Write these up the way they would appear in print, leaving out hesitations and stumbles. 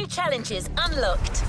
challenges unlocked.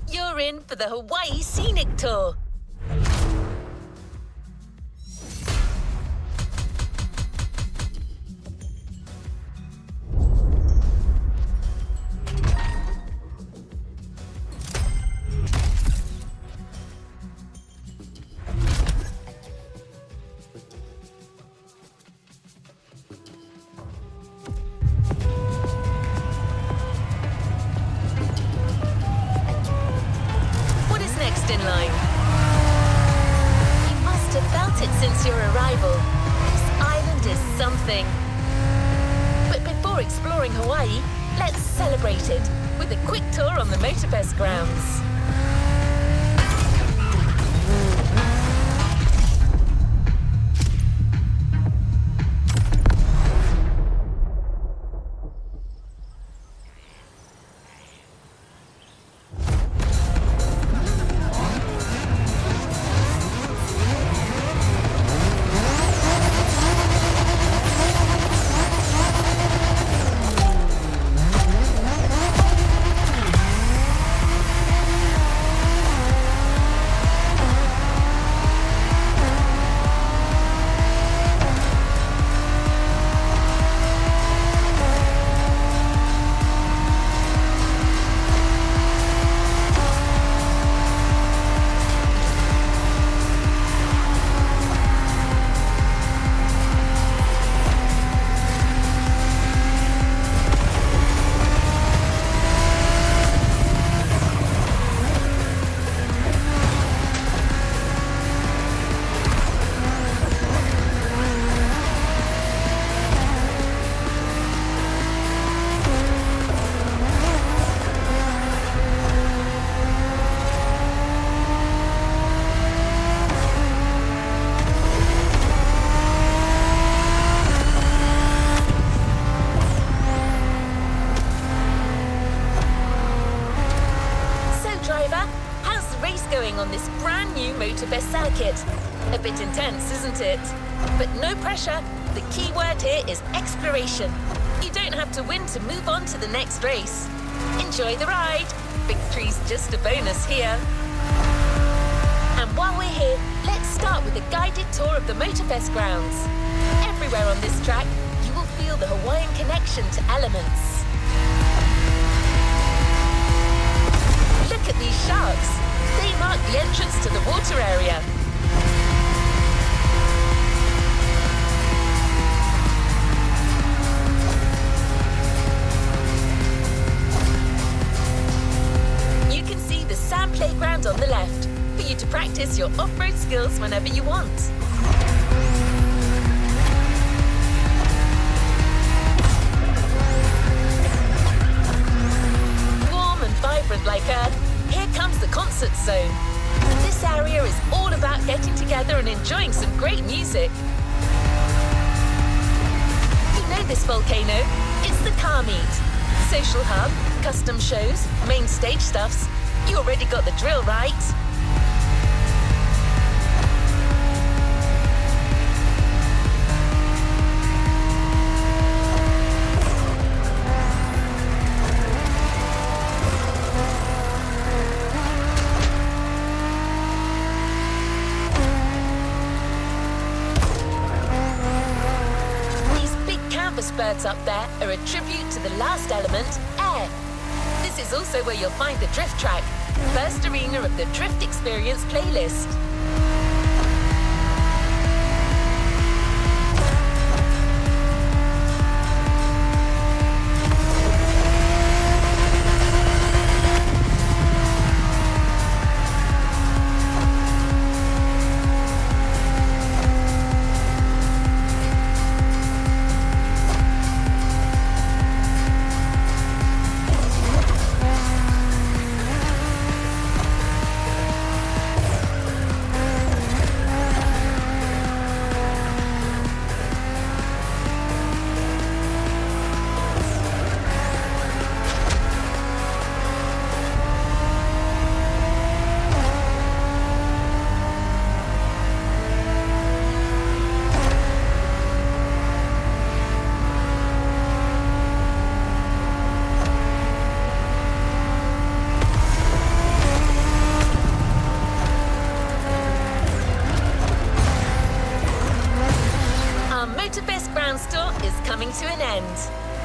You're in for the Hawaii Scenic Tour. In line. You must have felt it since your arrival. This island is something. But before exploring Hawaii, let's celebrate it with a quick tour on the Motorfest grounds. On this brand new Motorfest circuit. A bit intense, isn't it? But no pressure. The key word here is exploration. You don't have to win to move on to the next race. Enjoy the ride. Victory's just a bonus here. And while we're here, let's start with a guided tour of the Motorfest grounds. Everywhere on this track, you will feel the Hawaiian connection to elements. Look at these sharks. They mark the entrance to the water area. You can see the sand playground on the left for you to practice your off-road skills whenever you want. Warm and vibrant like Earth, here comes the concert zone. This area is all about getting together and enjoying some great music. You know this volcano? It's the car meet. Social hub, custom shows, main stage stuffs, You already got the drill, right? Birds up there are a tribute to the last element, air. This is also where you'll find the drift track, first arena of the Drift Experience playlist. To an end.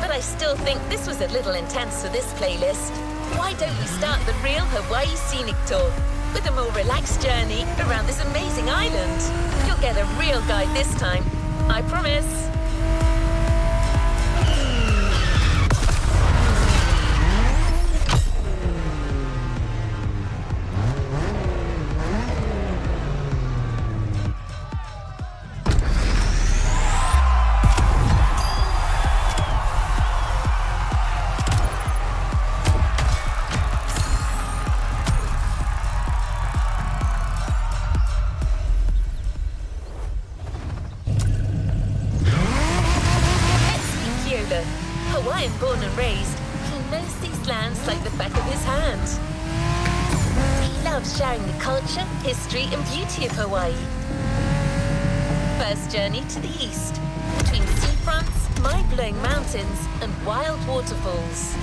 But I still think this was a little intense for this playlist. Why don't we start the real Hawaii scenic tour with a more relaxed journey around this amazing island? You'll get a real guide this time, I promise. Hawaiian born and raised, he knows these lands like the back of his hand. He loves sharing the culture, history and beauty of Hawaii. First journey to the east, between seafronts, mind-blowing mountains and wild waterfalls.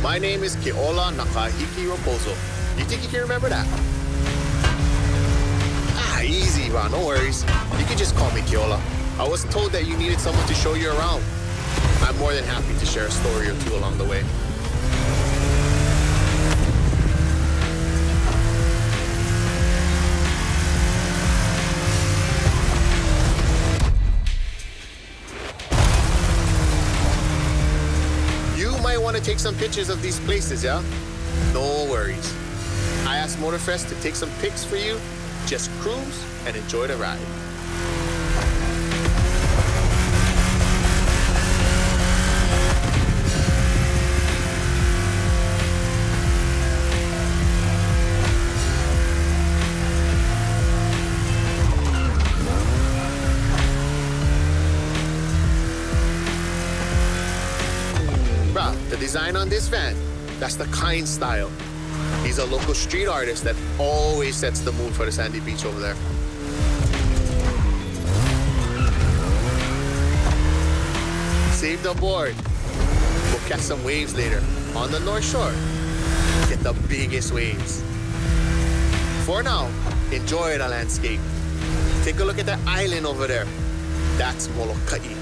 My name is Keola Nakahiki Raposo. You think you can remember that? Easy, Ron, no worries. You can just call me Keola. I was told that you needed someone to show you around. I'm more than happy to share a story or two along the way. Want to take some pictures of these places, yeah? No worries. I asked Motorfest to take some pics for you. Just cruise and enjoy the ride. design on this van, that's the kind style. He's a local street artist that always sets the mood for the sandy beach over there. Saved aboard. We'll catch some waves later on the North Shore. Get the biggest waves. For now, enjoy the landscape. Take a look at that island over there. That's Molokai.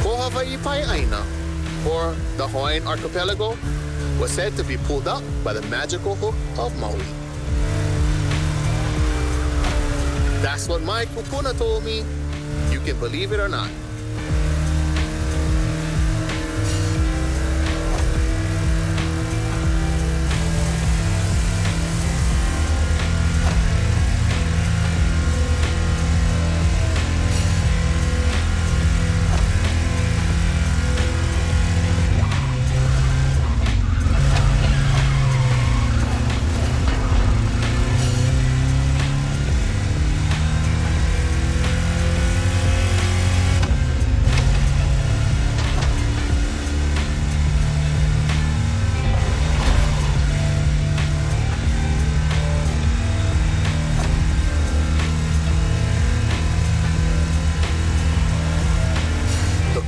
Ko Hawaii Pai Aina, or the Hawaiian archipelago, was said to be pulled up by the magical hook of Maui. That's what my kupuna told me. You can believe it or not.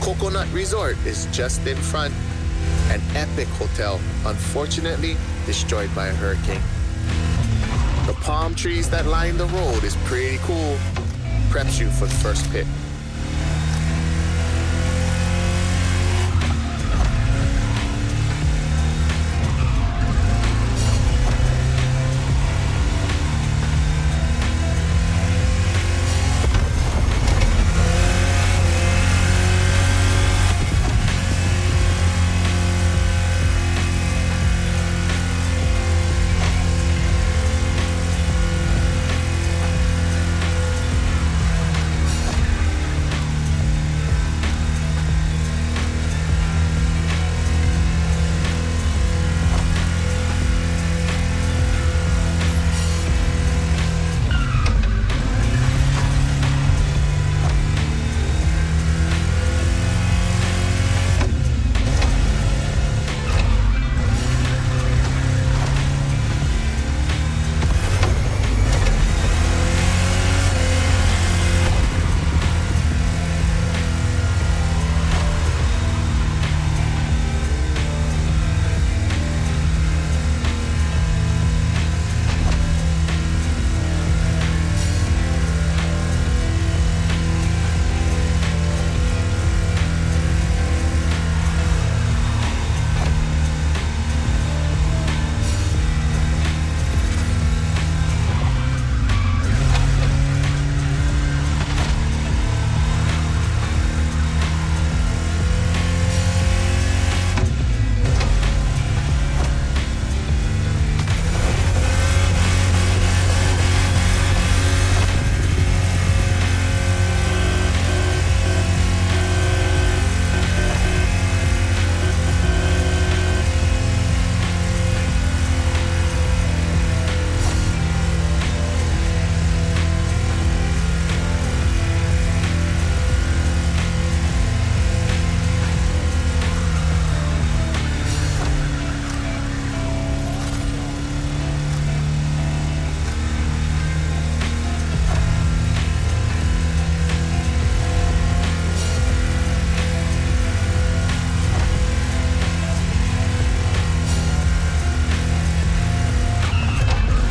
Coconut Resort is just in front. An epic hotel, unfortunately destroyed by a hurricane. The palm trees that line the road is pretty cool. Preps you for the first pit.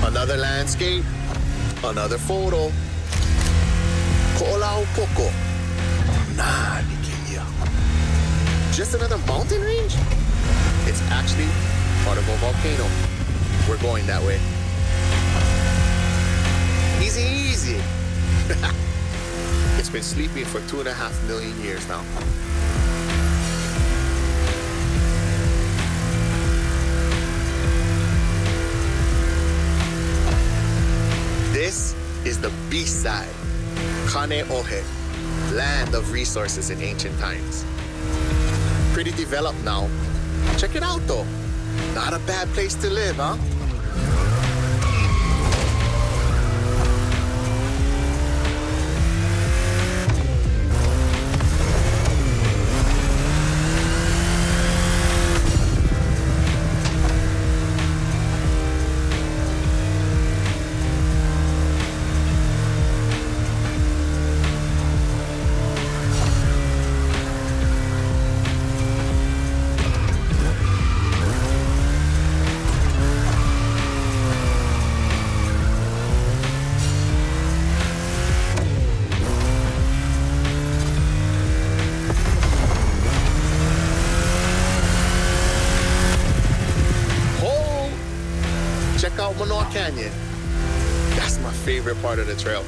Another landscape, another photo. Ko'olau poko. Nah, Nikia. Just another mountain range? It's actually part of a volcano. We're going that way. Easy, easy. It's been sleeping for 2.5 million years now. This is the beast side, Kaneohe, land of resources in ancient times. Pretty developed now. Check it out though. Not a bad place to live, huh? check out Manoa Canyon. That's my favorite part of the trail.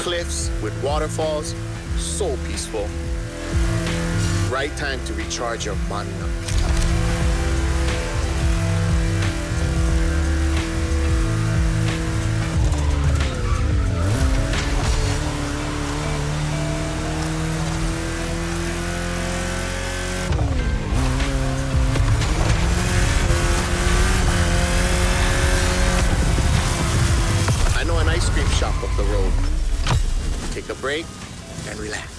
Cliffs with waterfalls, so peaceful. Right time to recharge your mana. I know an ice cream shop up the road. Take a break and relax.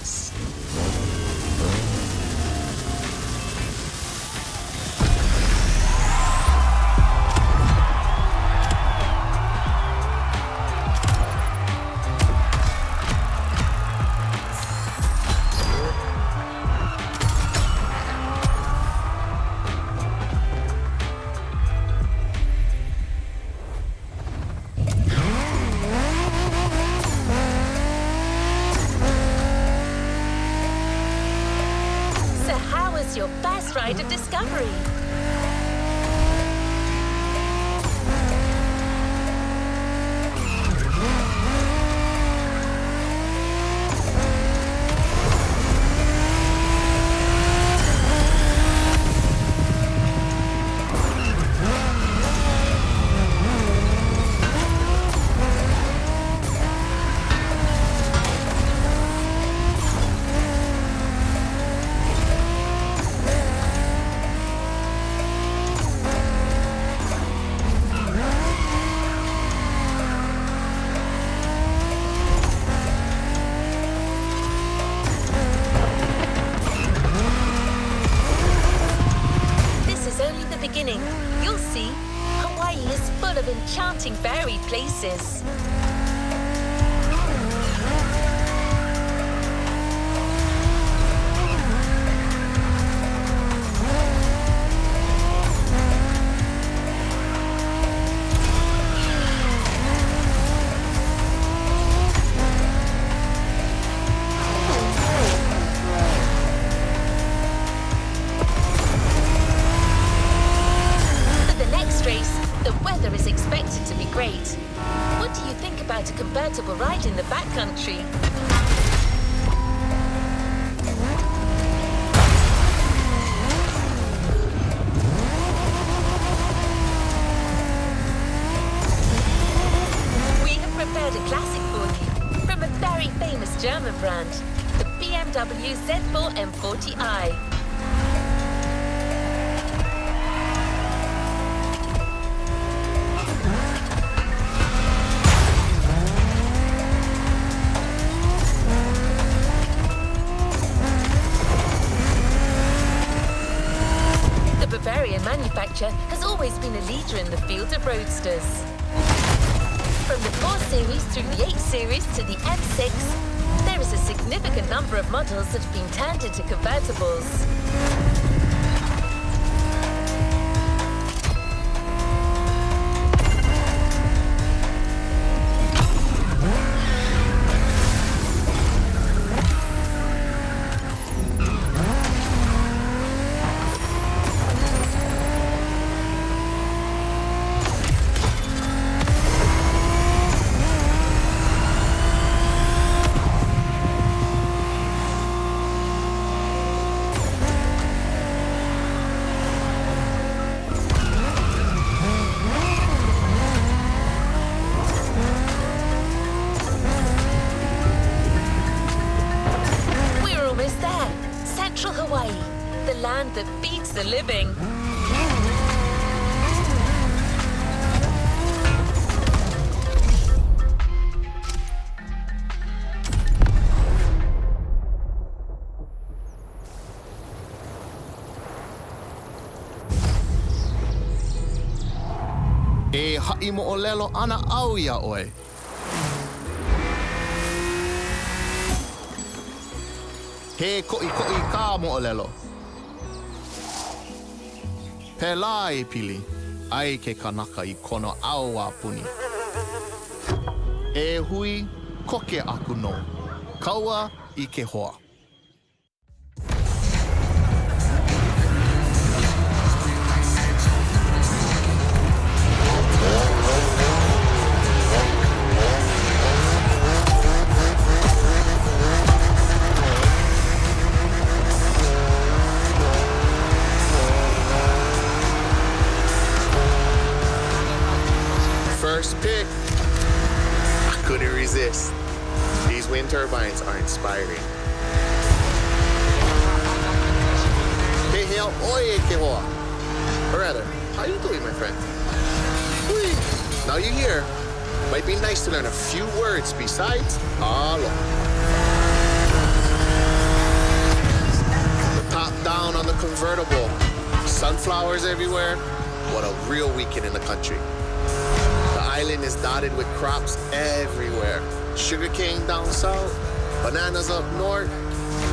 Your first ride of discovery. You'll see, Hawaii is full of enchanting varied places. What do you think about a convertible ride in the backcountry? We have prepared a classic for you from a very famous German brand, the BMW Z4 M40i. Manufacturer has always been a leader in the field of roadsters. From the 4 Series through the 8 Series to the M6, there is a significant number of models that have been turned into convertibles. The land that feeds the living. E ha'i mo'olelo ana au ia oe. He ko'i ka mo'olelo. Pela e pili, ai ke kanaka I kono au a puni. E hui, koke aku no. Kaua I ke hoa. First pick. I couldn't resist. These wind turbines are inspiring. Oye, que hoa. Or rather, how you doing, my friend? Whee. Now you're here. Might be nice to learn a few words besides alo. The top down on the convertible. Sunflowers everywhere. What a real weekend in the country. The island is dotted with crops everywhere. Sugarcane down south, bananas up north,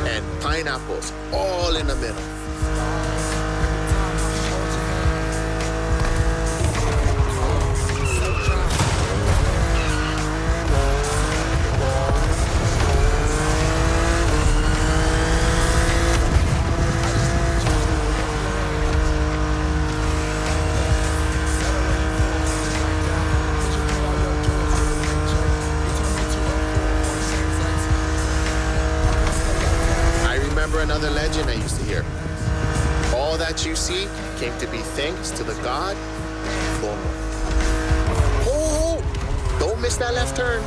and pineapples all in the middle. Another legend I used to hear. All that you see came to be thanks to the god Lono. Oh, don't miss that left turn.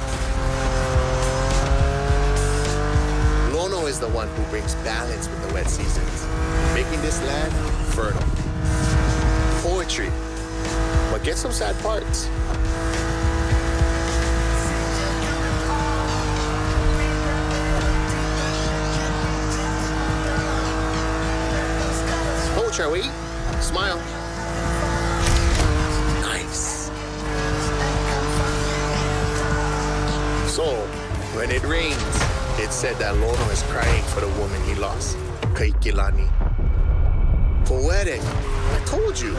Lono is the one who brings balance with the wet seasons, making this land fertile. Poetry, but get some sad parts. Shall we? Smile. Nice. So, when it rains, it's said that Lono is crying for the woman he lost. Kaikilani. Poetic. I told you.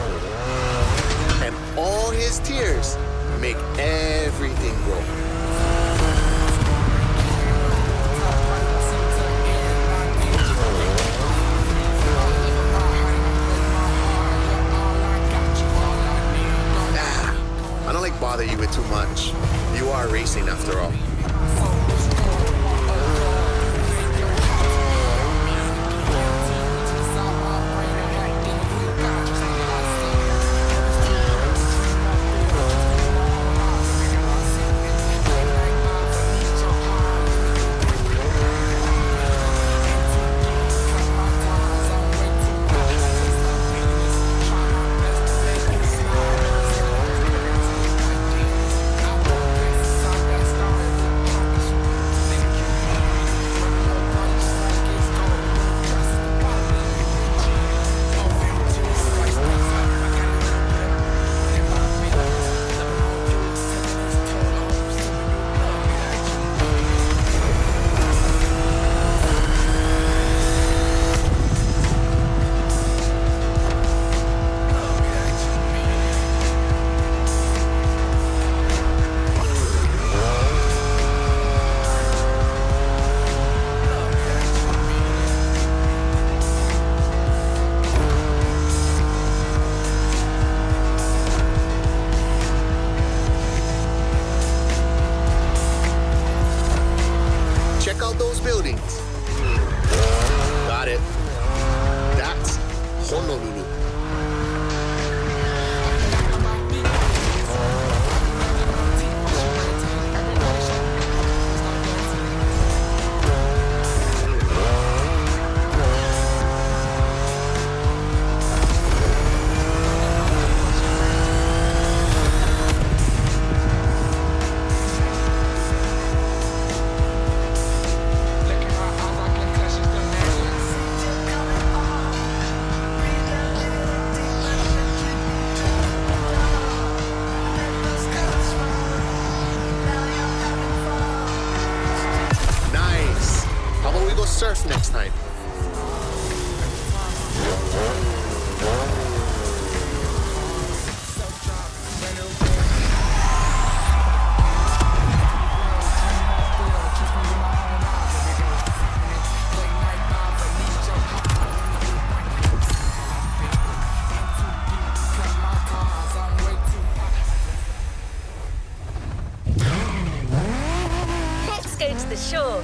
And all his tears make everything grow. Bother you with too much. You are racing after all. Surf next time. Let's go to the shore.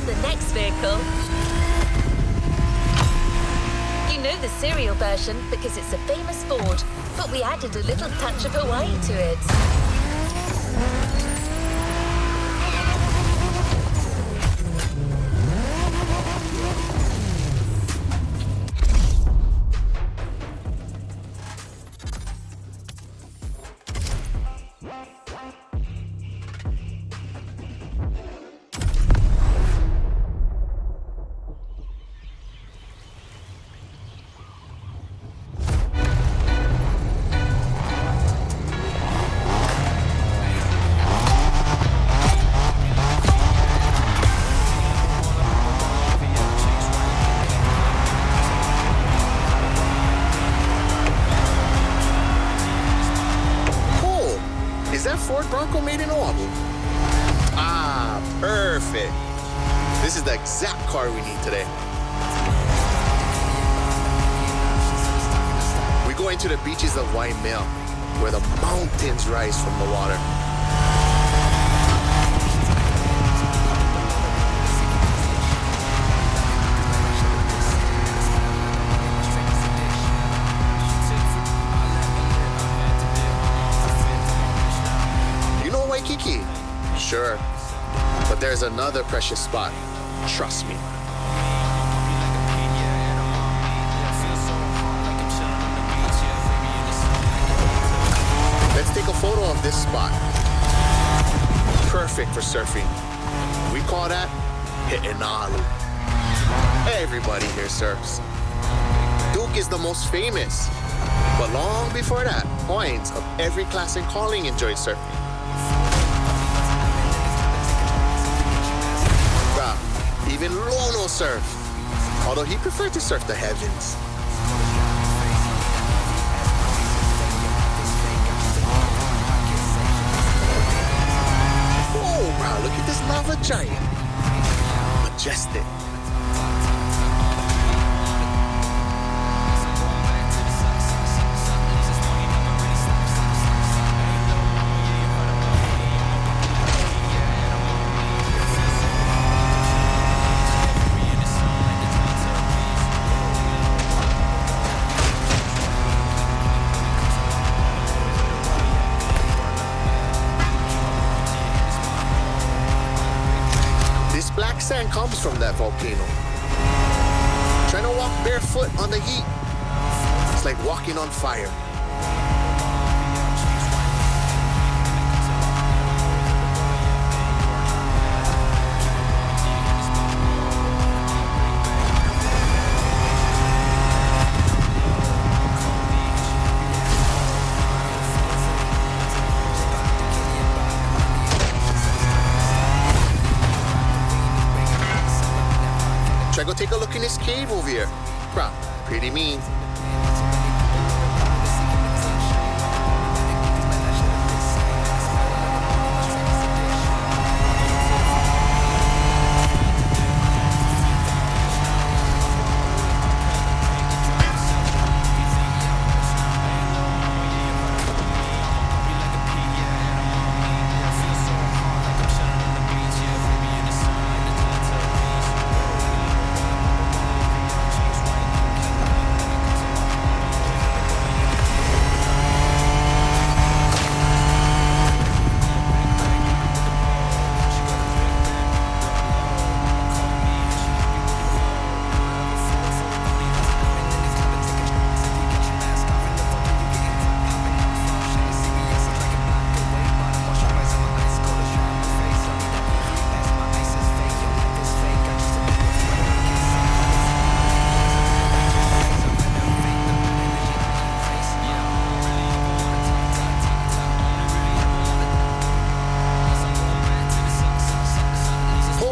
The next vehicle. the serial version because it's a famous board, but we added a little touch of Hawaii to it. Is that Ford Bronco made in Oahu? Ah, perfect. This is the exact car we need today. We go into the beaches of Waimea, where the mountains rise from the water. Waikiki? Sure, but there's another precious spot. Trust me. Let's take a photo of this spot. Perfect for surfing. We call that He'enalu. Everybody here surfs. Duke is the most famous, but long before that, Hawaiians of every class and calling enjoyed surfing. Even Lono surfed, although he preferred to surf the heavens. Oh, bro, look at this lava giant. Majestic. Black sand comes from that volcano. Trying to walk barefoot on the heat, it's like walking on fire. Try go take a look in this cave over here. Bruh, pretty mean.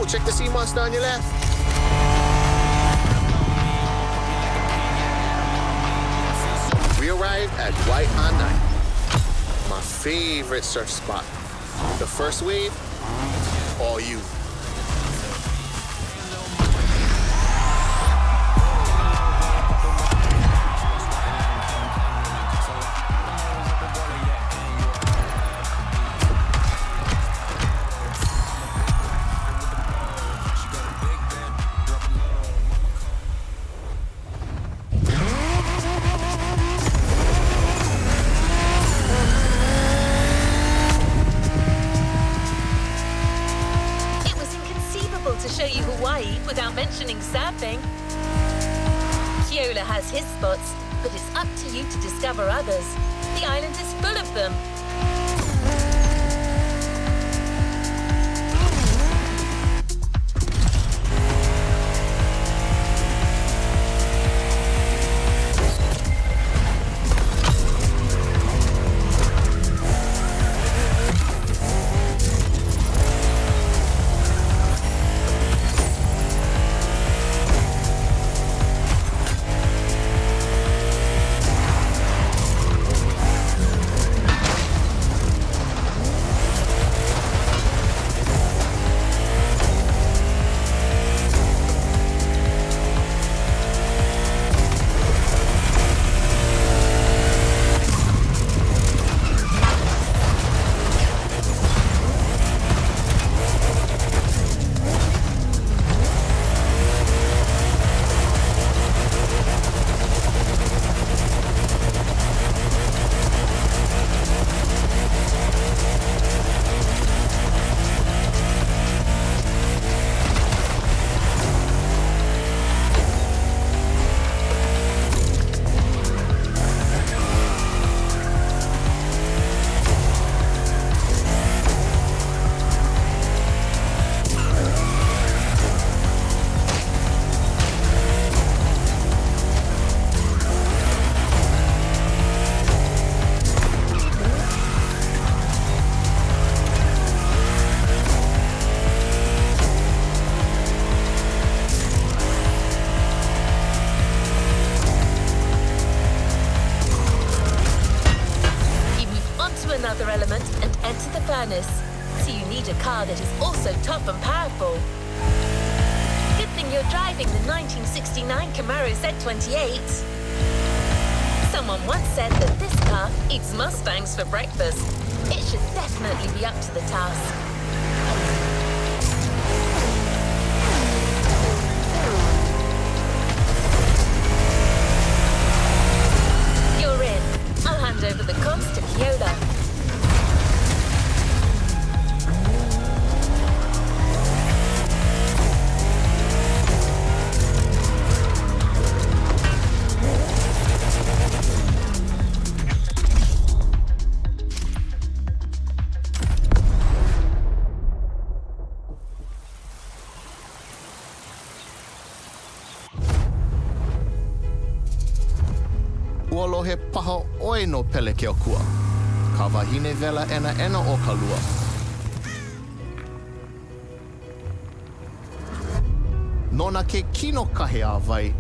Check the sea monster on your left. We arrived at Wai'anae, my favorite surf spot. The first wave, all you. surfing. Keola has his spots, but it's up to you to discover others. The island is full of them. Another element and enter the furnace. So you need a car that is also tough and powerful. Good thing you're driving the 1969 Camaro Z28. Someone once said that this car eats Mustangs for breakfast. It should definitely be up to the task. You're in. I'll hand over the comms to Keola. Uolo he paha oino pele ke o kua. Ka wahine vela ena o ka lua. Nona ke kino kahe a vai.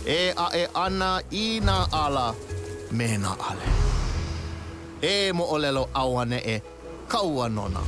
E a e ana I na ala me na ale. E mo olelo awane e kaua nona.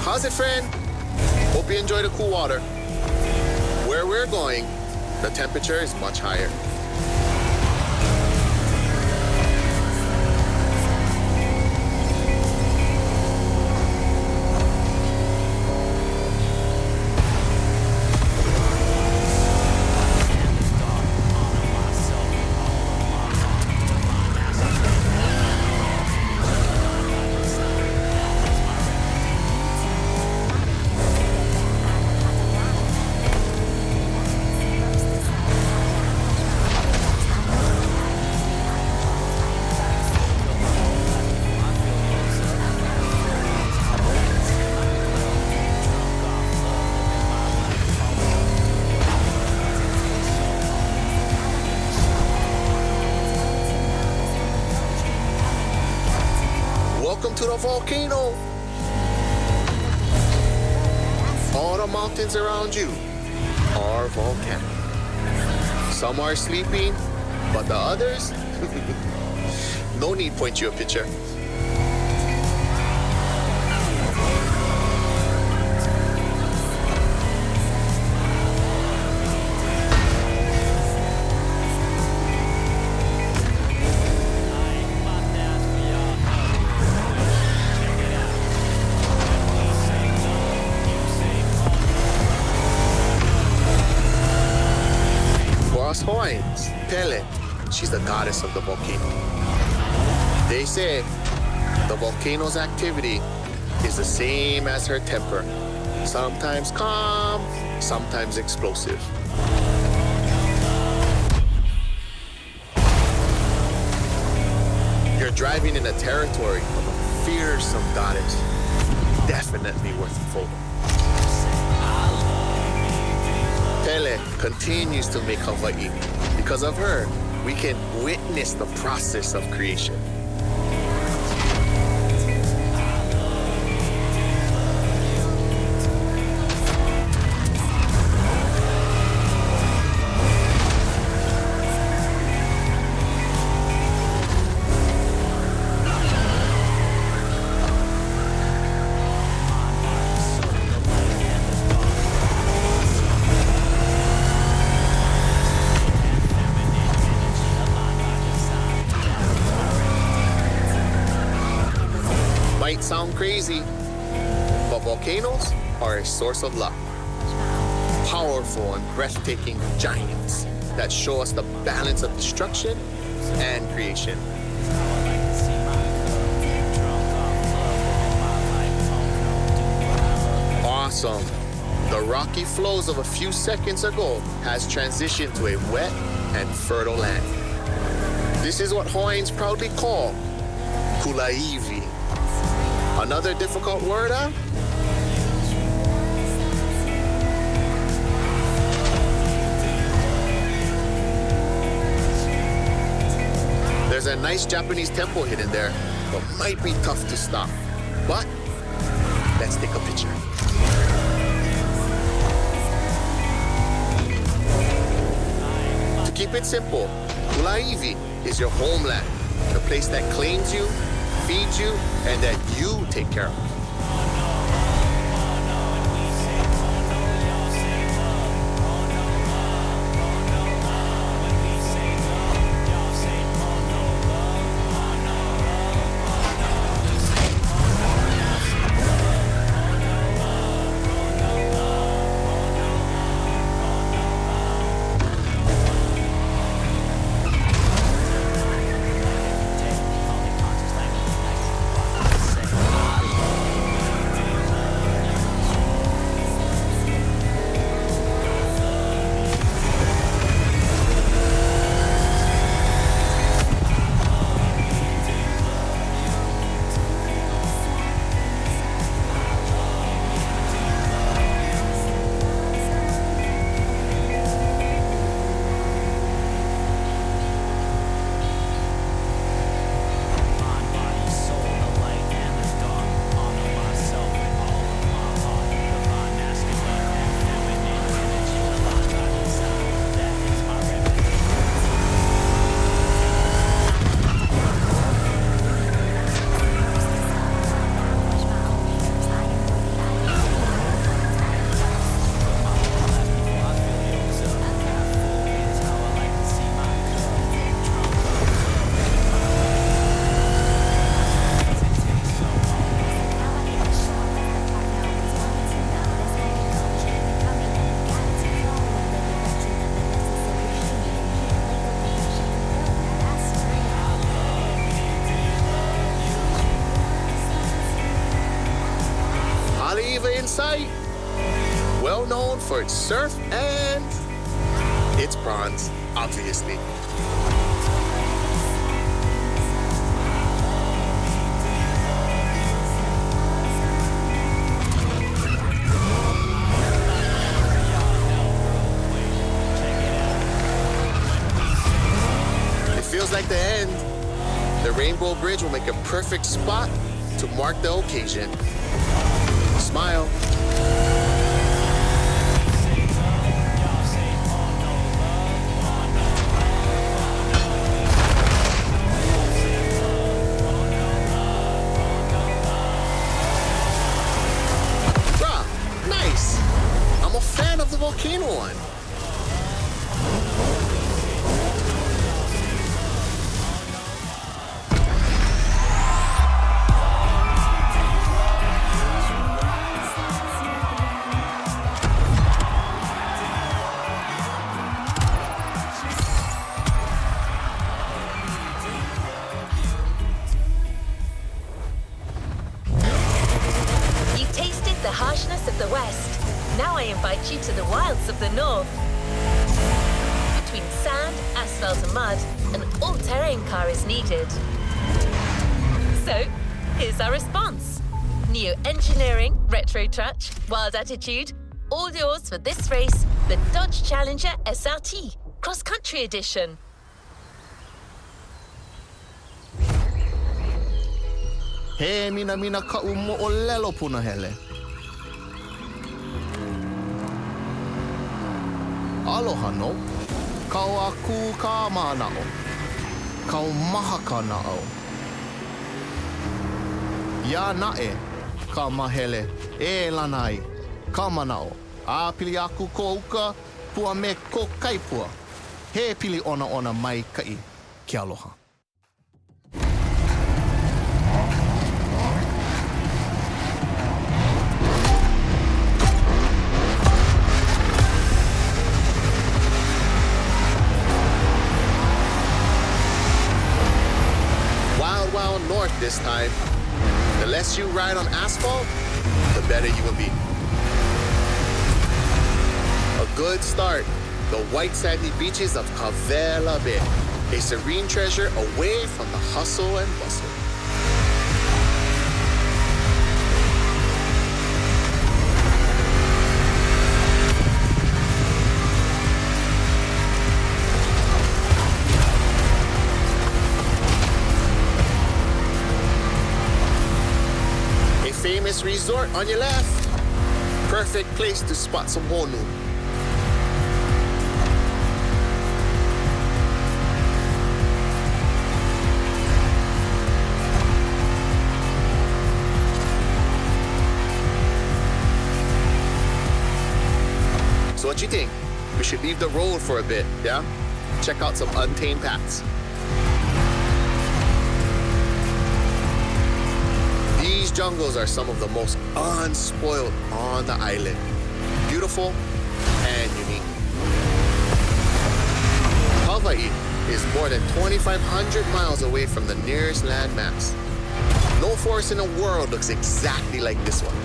How's it, friend? Hope you enjoy the cool water. Where we're going, the temperature is much higher. Welcome to the volcano. All the mountains around you are volcanic. Some are sleeping, but the others, no need point you a picture. finds Pele. She's the goddess of the volcano. They say the volcano's activity is the same as her temper. Sometimes calm, sometimes explosive. You're driving in the territory of a fearsome goddess. Definitely worth a photo. Pele continues to make Hawaii. Because of her, we can witness the process of creation. Might sound crazy, but volcanoes are a source of luck. Powerful and breathtaking giants that show us the balance of destruction and creation. Awesome. The rocky flows of a few seconds ago has transitioned to a wet and fertile land. This is what Hawaiians proudly call kulaivi. Another difficult word, huh? There's a nice Japanese temple hidden there, but might be tough to stop. But let's take a picture. To keep it simple, Kulaivi is your homeland, the place that claims you, feeds you, and that you take care of. In sight, well known for its surf and its bronze, obviously. It feels like the end. The Rainbow Bridge will make a perfect spot to mark the occasion. Smile. Bruh, nice. I'm a fan of the volcano one. some mud, an all-terrain car is needed. So, here's our response. New engineering, retro touch, wild attitude, all yours for this race, the Dodge Challenger SRT, cross-country edition. He mina ka umo o lelo puna hele. Aloha no. Kau aku ka manao. Kau maha ka nao. Ya nae ka mahele e lanai ka manao. A pili aku ko uka pua me ko kaipua. He pili ona mai kai ki aloha. Wild north this time. The less you ride on asphalt, the better you will be. A good start, the white sandy beaches of Kavela Bay, a serene treasure away from the hustle and bustle. Famous resort on your left. Perfect place to spot some honu. So what you think? We should leave the road for a bit, yeah? Check out some untamed paths. These jungles are some of the most unspoiled on the island. Beautiful and unique. Hawaii is more than 2,500 miles away from the nearest landmass. No forest in the world looks exactly like this one.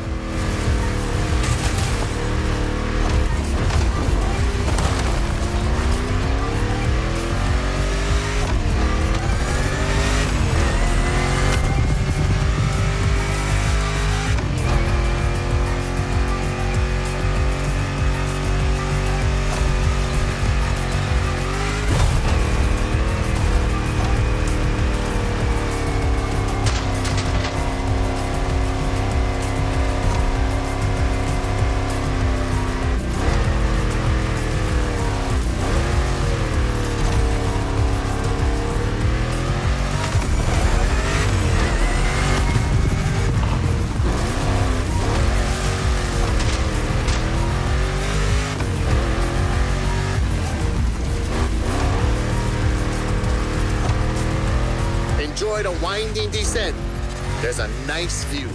Enjoy the winding descent. There's a nice view.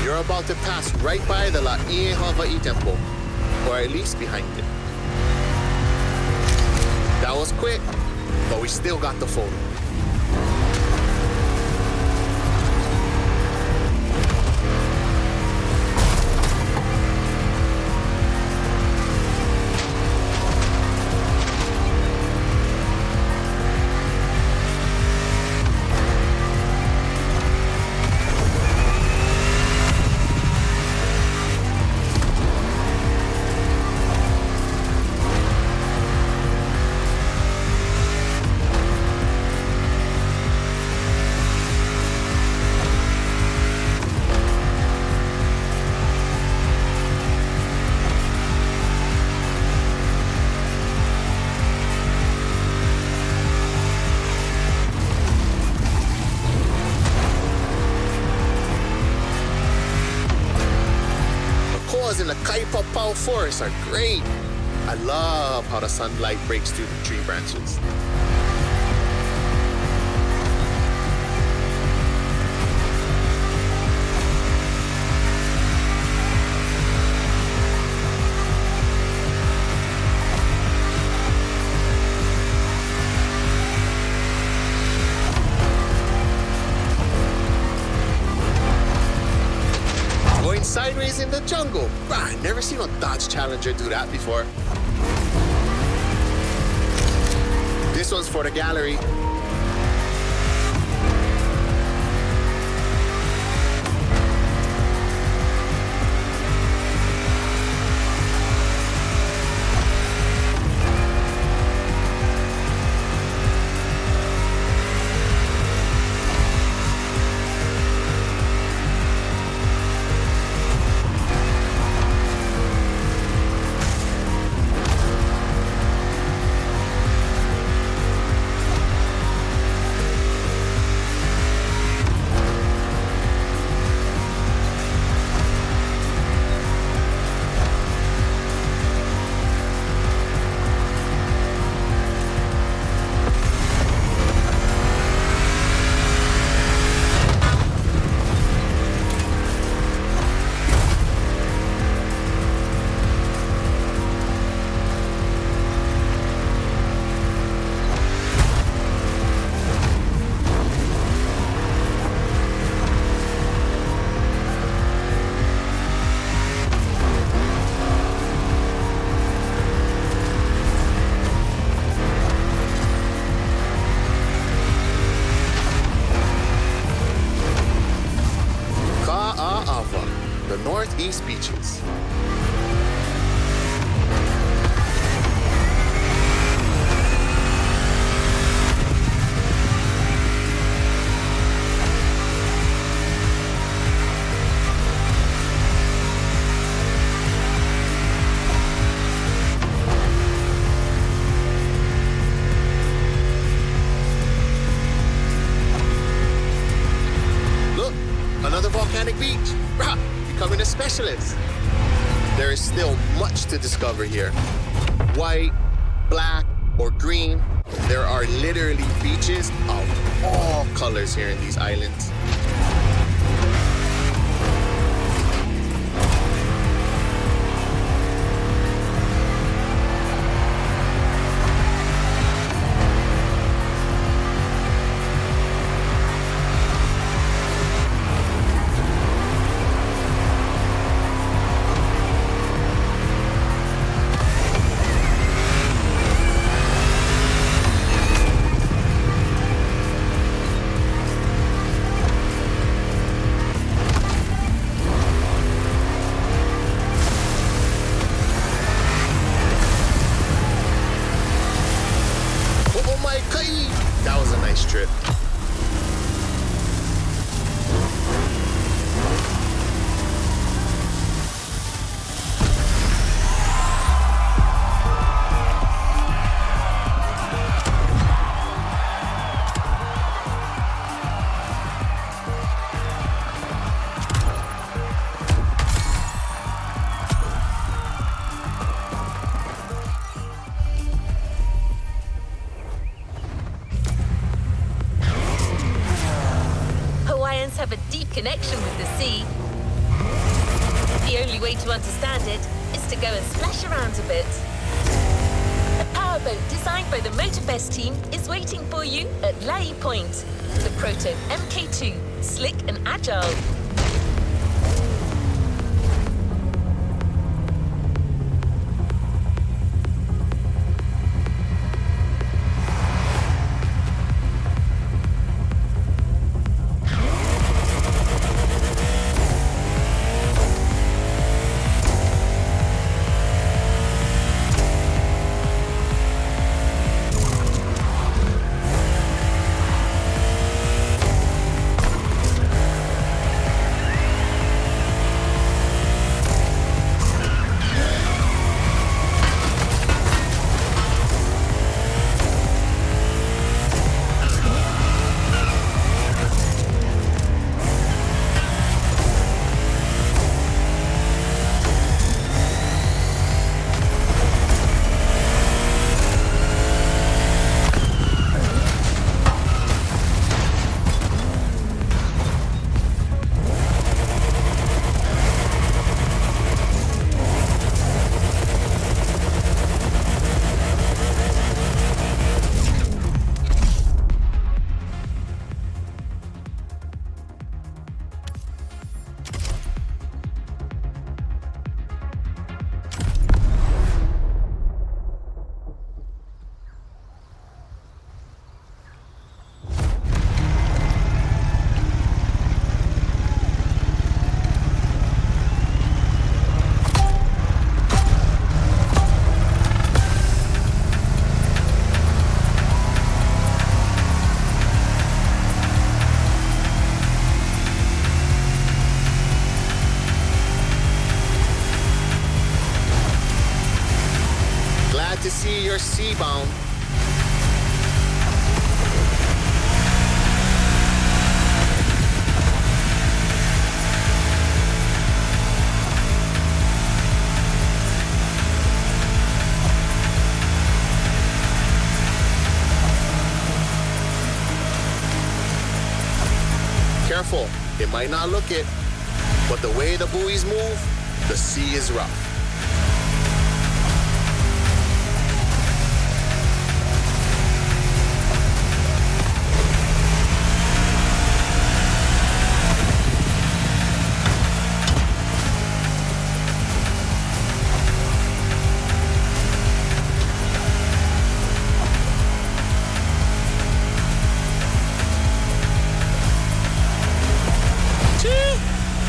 You're about to pass right by the Laie Hawaii Temple, or at least behind it. That was quick, but we still got the photo. In the Kaipapau forest are great. I love how the sunlight breaks through the tree branches. Going sideways in the jungle. Bruh, I never seen a Dodge Challenger do that before. This one's for the gallery. The Northeast Beaches. Look, another volcanic beach. Rah! Becoming a specialist. There is still much to discover here. White, black, or green, there are literally beaches of all colors here in these islands. That was a nice trip. Have a deep connection with the sea. The only way to understand it is to go and splash around a bit. A powerboat designed by the Motorfest team is waiting for you at Lai Point. The Proto MK2, slick and agile. to see you're sea-bound. Careful, it might not look it, but the way the buoys move, the sea is rough.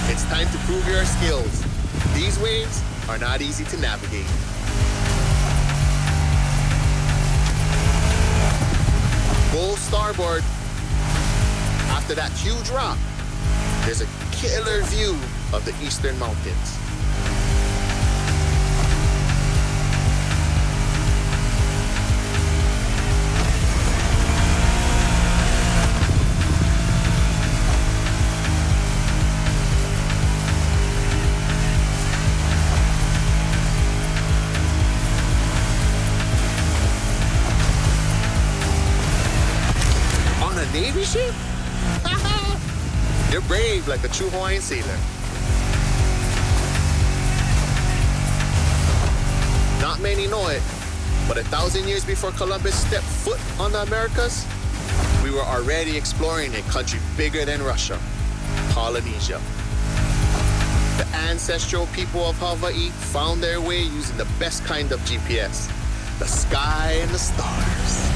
It's time to prove your skills. These waves are not easy to navigate. Go starboard. After that huge rock, there's a killer view of the eastern mountains. Navy ship? You're brave like a true Hawaiian sailor. Not many know it, but 1,000 years before Columbus stepped foot on the Americas, we were already exploring a country bigger than Russia, Polynesia. The ancestral people of Hawaii found their way using the best kind of GPS, the sky and the stars.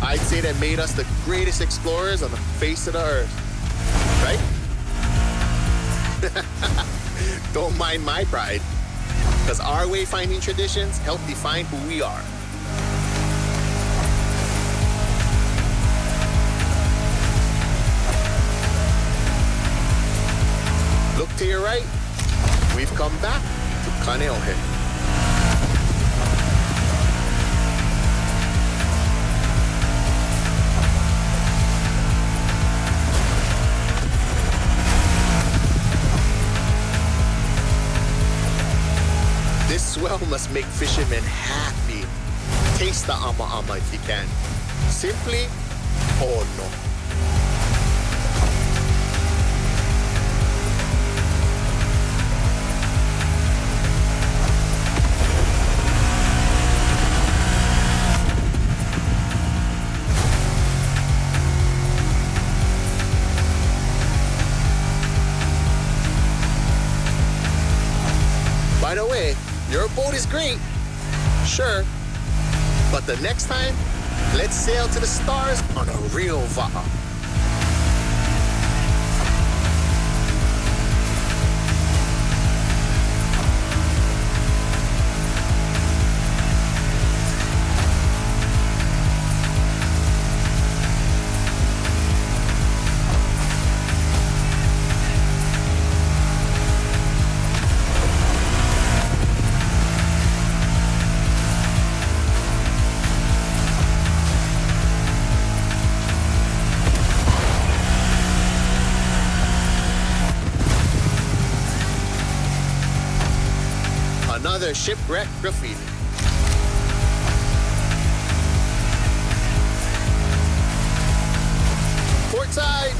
I'd say that made us the greatest explorers on the face of the earth, right? Don't mind my pride, because our wayfinding traditions help define who we are. Look to your right, we've come back to Kaneohe. This swell must make fishermen happy. Taste the ama if you can. Simply, oh no. By the way, your boat is great, sure, but the next time, let's sail to the stars on a real va'a. Another shipwreck graffiti. Port side.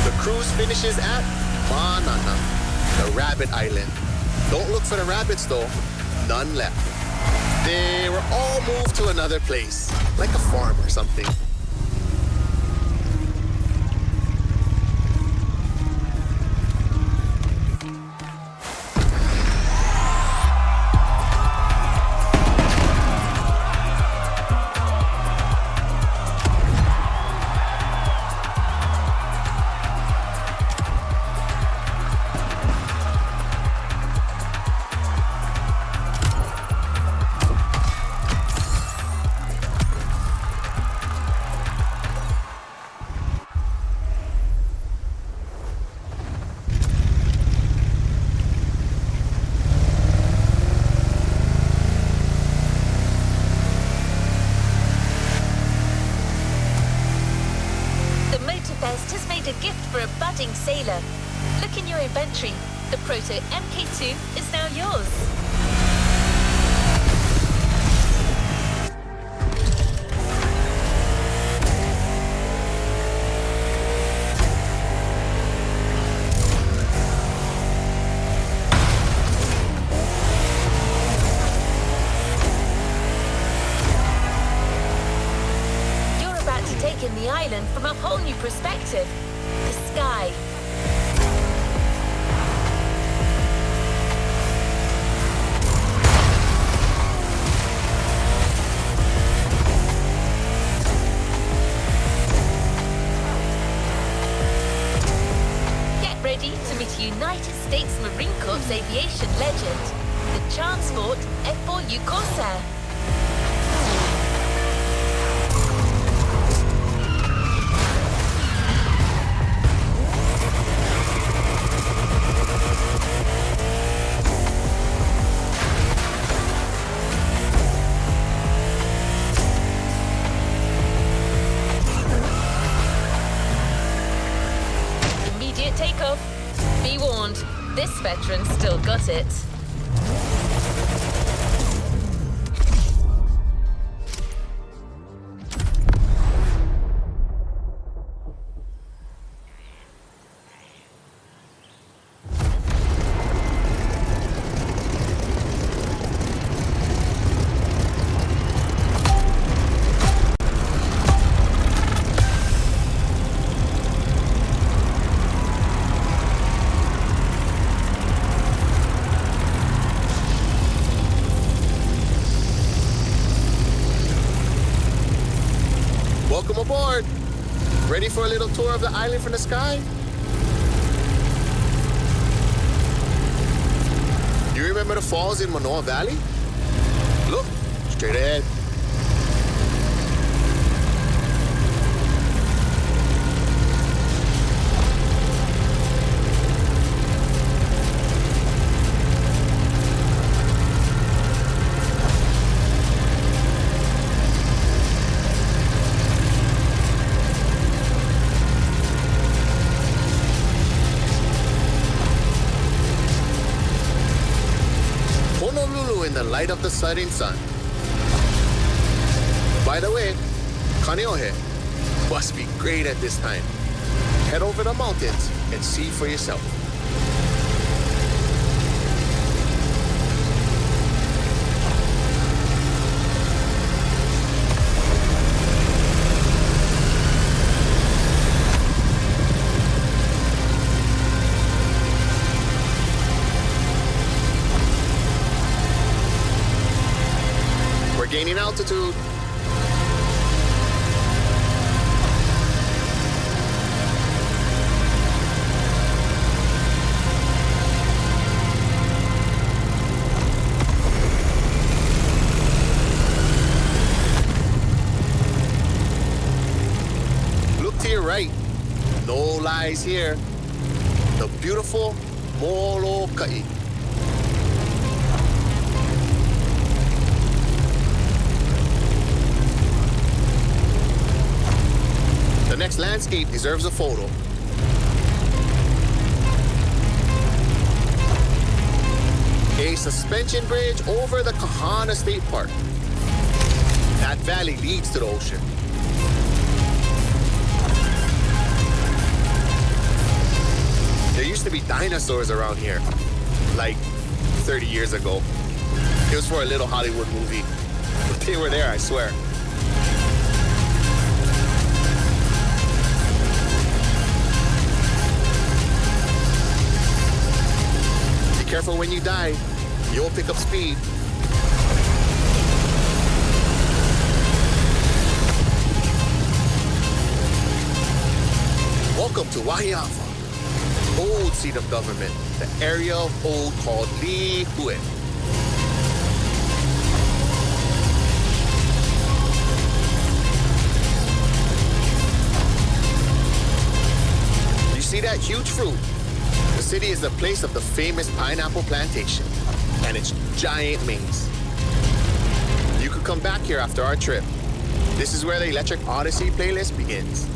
The cruise finishes at Manana, the rabbit island. Don't look for the rabbits though, none left. They were all moved to another place, like a farm or something. Check in your inventory. The Proto MK2 is now yours. The island from a whole new perspective. The sky. Get ready to meet a United States Marine Corps aviation legend, the Transport F4U Corsair. Takeoff. Be warned, this veteran still got it. Welcome aboard. Ready for a little tour of the island from the sky? You remember the falls in Manoa Valley? Look, straight ahead. In the light of the setting sun. By the way, Kaneohe must be great at this time. Head over the mountains and see for yourself. Gaining altitude. Look to your right. No lies here. The beautiful Molokai. The next landscape deserves a photo. A suspension bridge over the Kahana State Park. That valley leads to the ocean. There used to be dinosaurs around here, like 30 years ago. It was for a little Hollywood movie, but they were there, I swear. Careful when you dive, you'll pick up speed. Welcome to Wahiawa, old seat of government, the area of old called Lihue. You see that huge fruit? The city is the place of the famous pineapple plantation and its giant maze. You could come back here after our trip. This is where the Electric Odyssey playlist begins.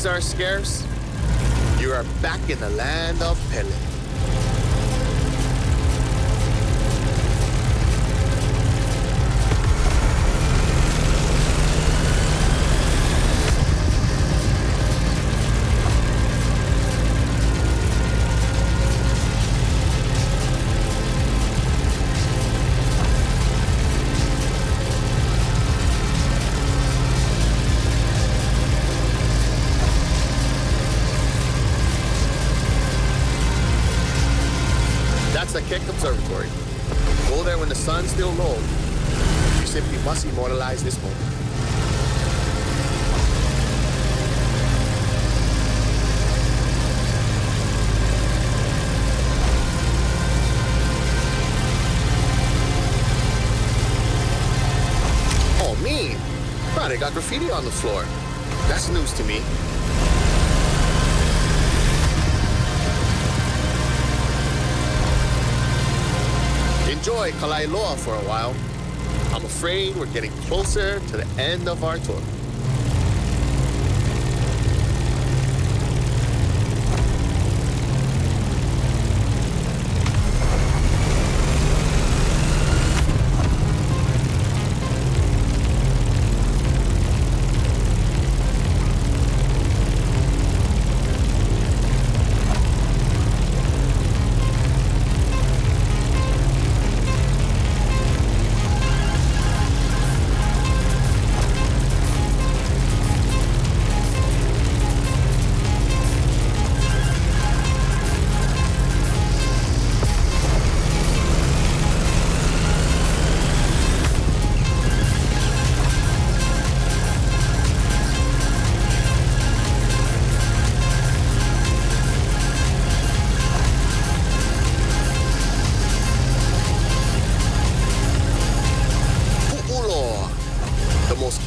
these are scarce, you are back in the land of Pele. That's the Keck Observatory. Go there when the sun's still low. You simply must immortalize this moment. Oh, mean. Wow, they got graffiti on the floor. That's news to me. Enjoy Kalailoa for a while. I'm afraid we're getting closer to the end of our tour.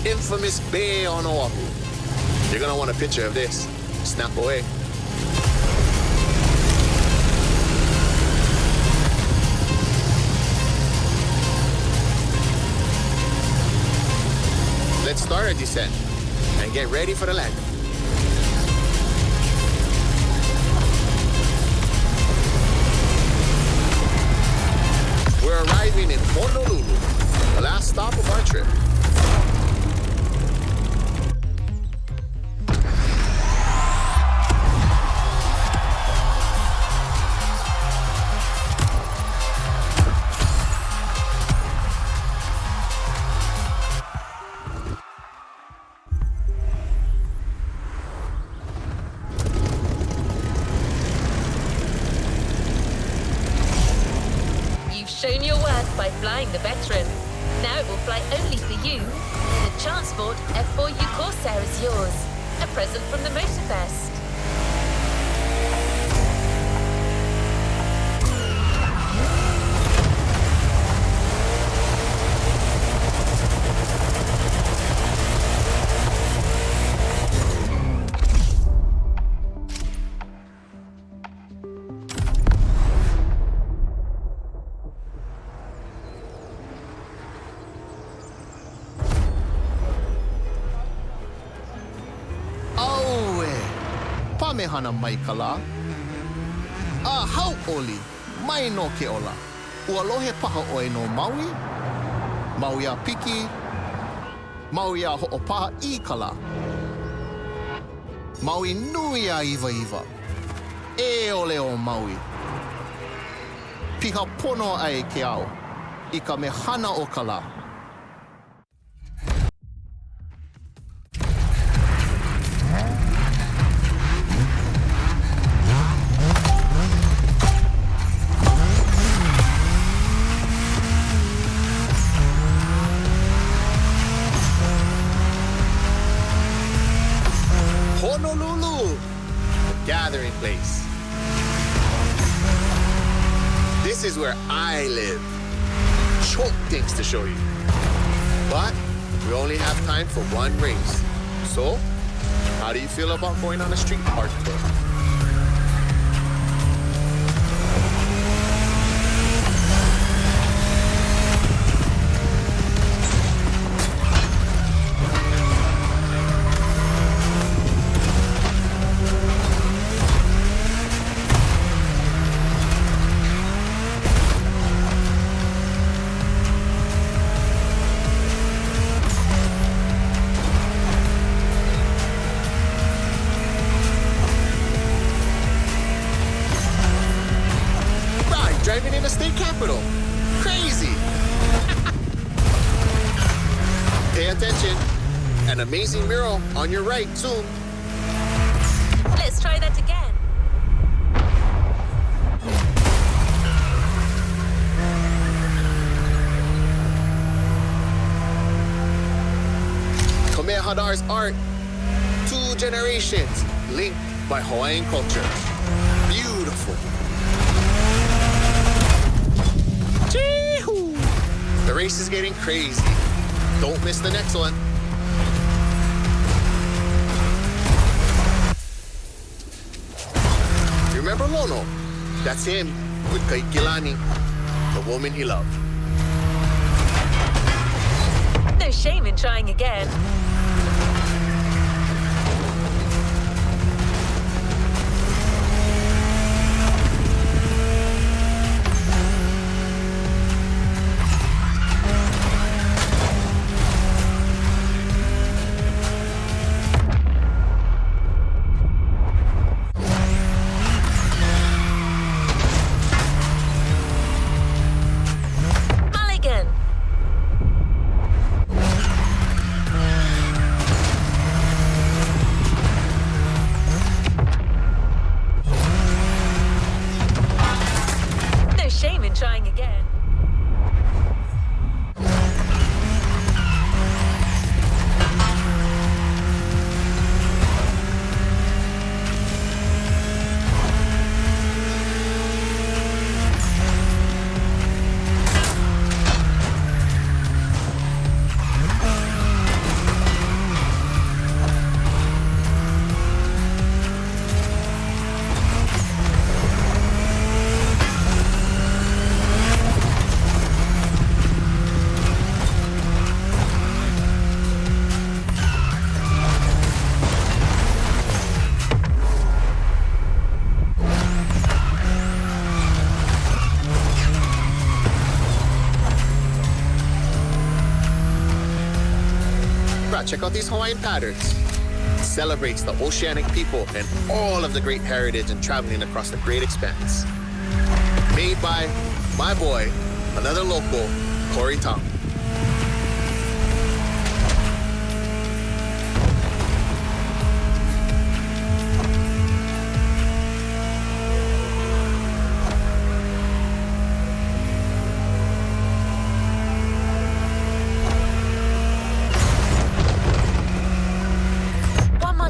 Infamous bay on Oahu. You're gonna want a picture of this. Snap away. Let's start our descent and get ready for the landing. We're arriving in Honolulu, the last stop of our trip. Shown your worth by flying the veteran. Now it will fly only for you. The Transport F4U Corsair is yours. A present from the Motorfest. Pamehana maikala. Hau oli, mai no ke ola. Ua lohe paha oe no Maui. Maui a piki. Maui a ho'opaha I kala. Maui nui a iwa iwa. E ole o Maui. Piha pono ai ke au. I ka mehana o kala. Honolulu, the gathering place. This is where I live. Choke things to show you. But we only have time for one race. So, how do you feel about going on a street park tour? attention. An amazing mural on your right, too. Let's try that again. Hadar's art. 2 generations linked by Hawaiian culture. Beautiful. Chee-hoo. The race is getting crazy. Don't miss the next one. Remember Lono? That's him with Kaikilani, the woman he loved. No shame in trying again. Trying again. Check out these Hawaiian patterns. It celebrates the oceanic people and all of the great heritage and traveling across the great expanse. Made by my boy, another local, Corey Tom.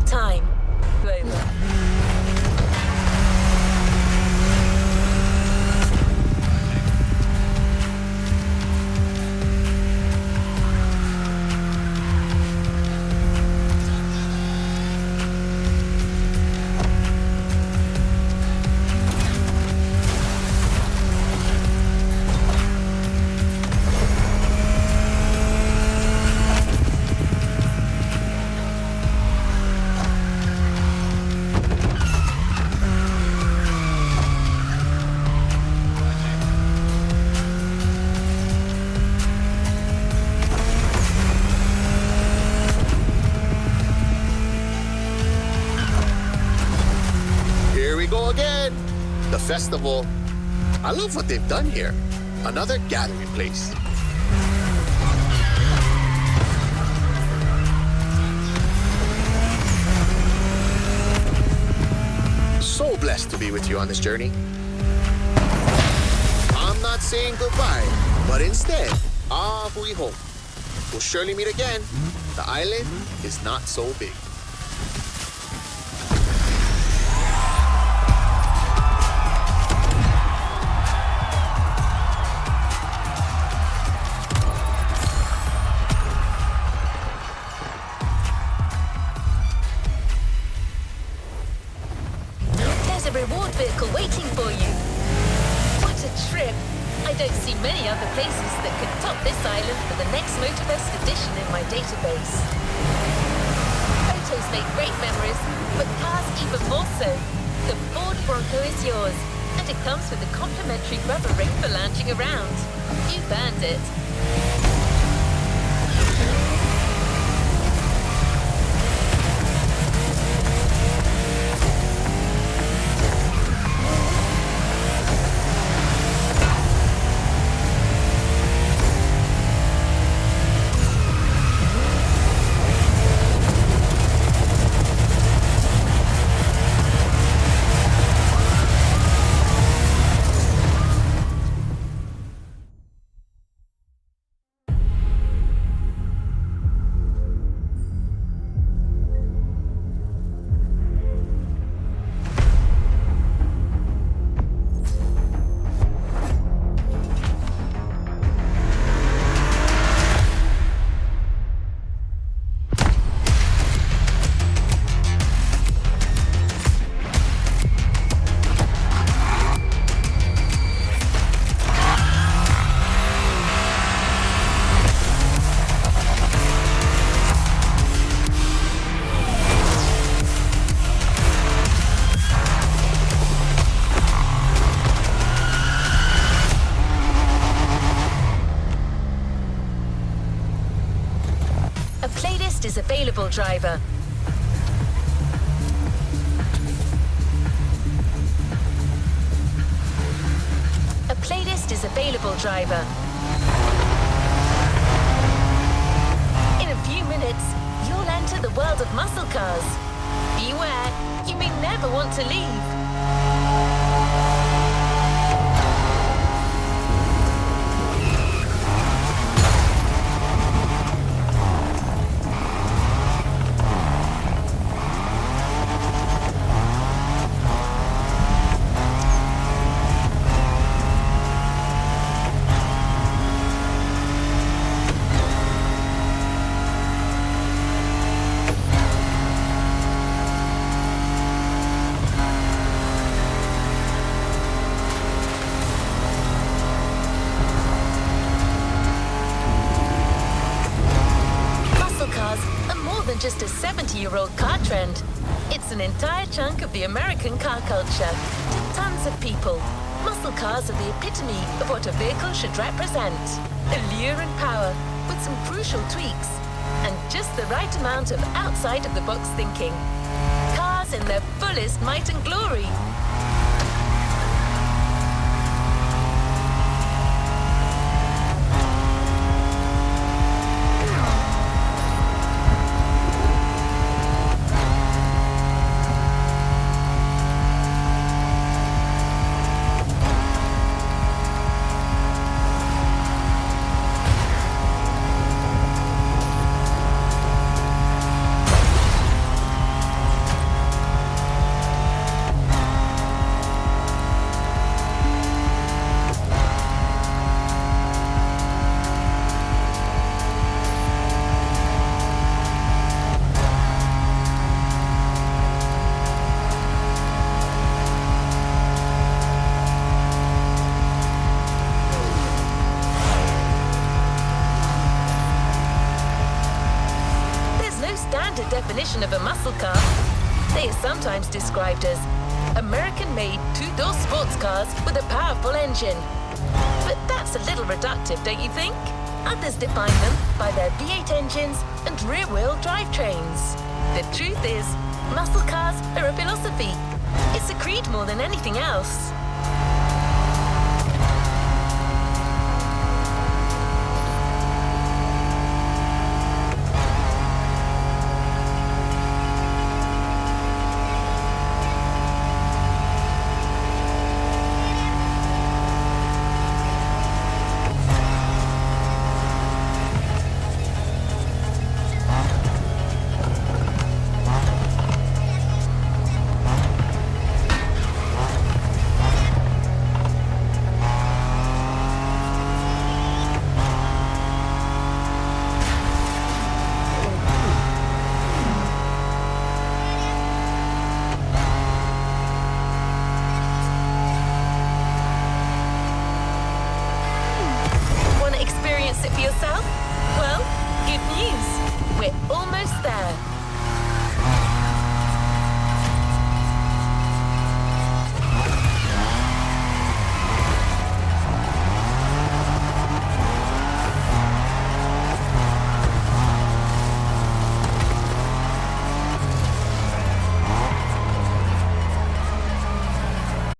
Time. Go over. Go again. The festival. I love what they've done here. Another gathering place. So blessed to be with you on this journey. I'm not saying goodbye, but instead, hui ho. We'll surely meet again. The island is not so big. There's a reward vehicle waiting for you. What a trip. I don't see many other places that could top this island for the next Motorfest edition in my database. Photos make great memories, but cars even more so. The Ford Bronco is yours, and it comes with a complimentary rubber ring for lounging around. You've earned it. A playlist is available, driver. A playlist is available, driver. In a few minutes, you'll enter the world of muscle cars. Beware, you may never want to leave. Just a 70-year-old car trend. It's an entire chunk of the American car culture. To tons of people, muscle cars are the epitome of what a vehicle should represent. Allure and power, with some crucial tweaks, and just the right amount of outside-of-the-box thinking. Cars in their fullest might and glory. Definition of a muscle car. They are sometimes described as American-made two-door sports cars with a powerful engine. But that's a little reductive, don't you think? Others define them by their V8 engines and rear-wheel drivetrains. The truth is, muscle cars are a philosophy. It's a creed more than anything else.